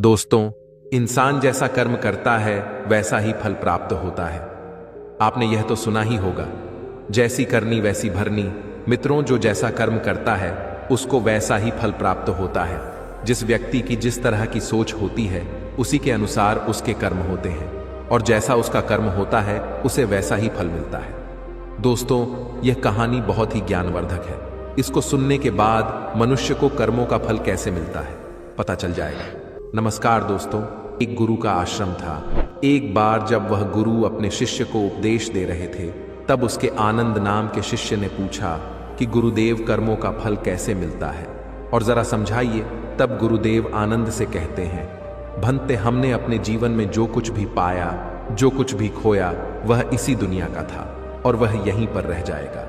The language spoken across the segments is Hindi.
दोस्तों, इंसान जैसा कर्म करता है वैसा ही फल प्राप्त होता है। आपने यह तो सुना ही होगा, जैसी करनी वैसी भरनी। मित्रों, जो जैसा कर्म करता है उसको वैसा ही फल प्राप्त होता है। जिस व्यक्ति की जिस तरह की सोच होती है उसी के अनुसार उसके कर्म होते हैं, और जैसा उसका कर्म होता है उसे वैसा ही फल मिलता है। दोस्तों, यह कहानी बहुत ही ज्ञानवर्धक है। इसको सुनने के बाद मनुष्य को कर्मों का फल कैसे मिलता है पता चल जाएगा। नमस्कार दोस्तों, एक गुरु का आश्रम था। एक बार जब वह गुरु अपने शिष्य को उपदेश दे रहे थे, तब उसके आनंद नाम के शिष्य ने पूछा कि गुरुदेव, कर्मों का फल कैसे मिलता है और जरा समझाइए। तब गुरुदेव आनंद से कहते हैं, भंते, हमने अपने जीवन में जो कुछ भी पाया, जो कुछ भी खोया, वह इसी दुनिया का था और वह यहीं पर रह जाएगा।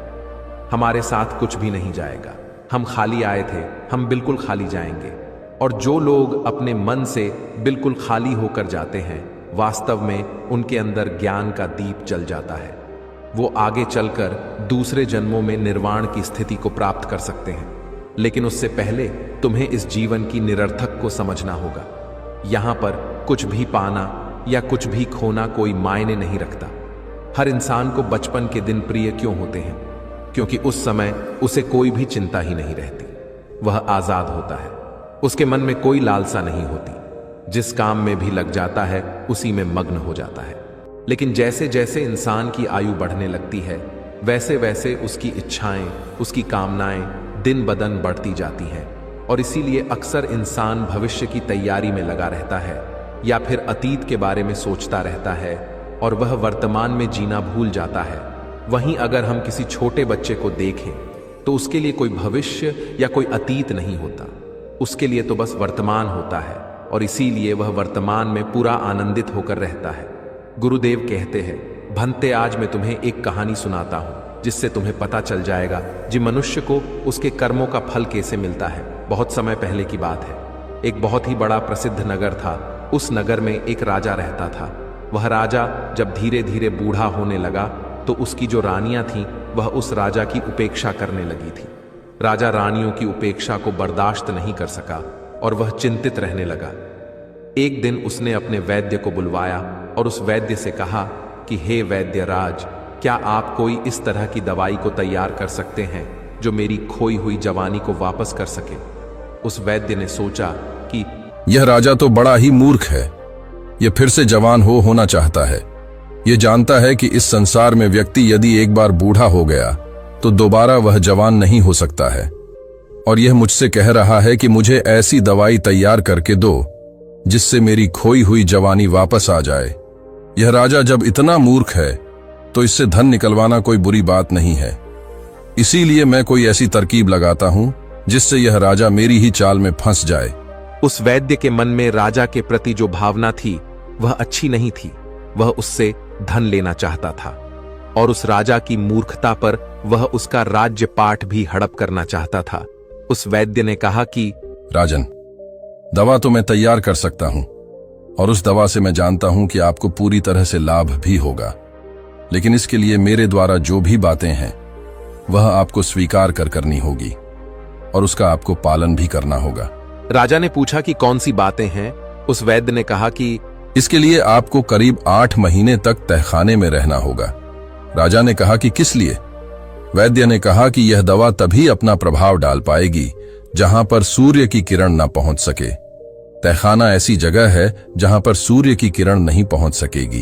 हमारे साथ कुछ भी नहीं जाएगा। हम खाली आए थे, हम बिल्कुल खाली जाएंगे। और जो लोग अपने मन से बिल्कुल खाली होकर जाते हैं, वास्तव में उनके अंदर ज्ञान का दीप जल जाता है। वो आगे चलकर दूसरे जन्मों में निर्वाण की स्थिति को प्राप्त कर सकते हैं। लेकिन उससे पहले तुम्हें इस जीवन की निरर्थक को समझना होगा। यहां पर कुछ भी पाना या कुछ भी खोना कोई मायने नहीं रखता। हर इंसान को बचपन के दिन प्रिय क्यों होते हैं? क्योंकि उस समय उसे कोई भी चिंता ही नहीं रहती। वह आजाद होता है, उसके मन में कोई लालसा नहीं होती। जिस काम में भी लग जाता है उसी में मग्न हो जाता है। लेकिन जैसे जैसे इंसान की आयु बढ़ने लगती है, वैसे वैसे उसकी इच्छाएं, उसकी कामनाएं दिन ब दिन बढ़ती जाती हैं। और इसीलिए अक्सर इंसान भविष्य की तैयारी में लगा रहता है या फिर अतीत के बारे में सोचता रहता है और वह वर्तमान में जीना भूल जाता है। वहीं अगर हम किसी छोटे बच्चे को देखें तो उसके लिए कोई भविष्य या कोई अतीत नहीं होता। उसके लिए तो बस वर्तमान होता है, और इसीलिए वह वर्तमान में पूरा आनंदित होकर रहता है। गुरुदेव कहते हैं, भंते, आज मैं तुम्हें एक कहानी सुनाता हूं जिससे तुम्हें पता चल जाएगा कि मनुष्य को उसके कर्मों का फल कैसे मिलता है। बहुत समय पहले की बात है। एक बहुत ही बड़ा प्रसिद्ध नगर था। उस नगर में एक राजा रहता था। वह राजा जब धीरे धीरे बूढ़ा होने लगा तो उसकी जो रानियां थीं वह उस राजा की उपेक्षा करने लगी थी। राजा रानियों की उपेक्षा को बर्दाश्त नहीं कर सका और वह चिंतित रहने लगा। एक दिन उसने अपने वैद्य को बुलवाया और उस वैद्य से कहा कि हे वैद्य राज, क्या आप कोई इस तरह की दवाई को तैयार कर सकते हैं जो मेरी खोई हुई जवानी को वापस कर सके? उस वैद्य ने सोचा कि यह राजा तो बड़ा ही मूर्ख है। यह फिर से जवान होना चाहता है। यह जानता है कि इस संसार में व्यक्ति यदि एक बार बूढ़ा हो गया तो दोबारा वह जवान नहीं हो सकता है। और यह मुझसे कह रहा है कि मुझे ऐसी दवाई तैयार करके दो जिससे मेरी खोई हुई जवानी वापस आ जाए। यह राजा जब इतना मूर्ख है तो इससे धन निकलवाना कोई बुरी बात नहीं है। इसीलिए मैं कोई ऐसी तरकीब लगाता हूं जिससे यह राजा मेरी ही चाल में फंस जाए। उस वैद्य के मन में राजा के प्रति जो भावना थी वह अच्छी नहीं थी। वह उससे धन लेना चाहता था और उस राजा की मूर्खता पर वह उसका राज्य पाठ भी हड़प करना चाहता था। उस वैद्य ने कहा कि राजन, दवा तो मैं तैयार कर सकता हूं और उस दवा से मैं जानता हूं कि आपको पूरी तरह से लाभ भी होगा। लेकिन इसके लिए मेरे द्वारा जो भी बातें हैं वह आपको स्वीकार करनी होगी और उसका आपको पालन भी करना होगा। राजा ने पूछा कि कौन सी बातें हैं? उस वैद्य ने कहा कि इसके लिए आपको करीब 8 महीने तक तहखाने में रहना होगा। राजा ने कहा कि किस लिए? वैद्य ने कहा कि यह दवा तभी अपना प्रभाव डाल पाएगी जहां पर सूर्य की किरण न पहुंच सके। तहखाना ऐसी जगह है जहां पर सूर्य की किरण नहीं पहुंच सकेगी।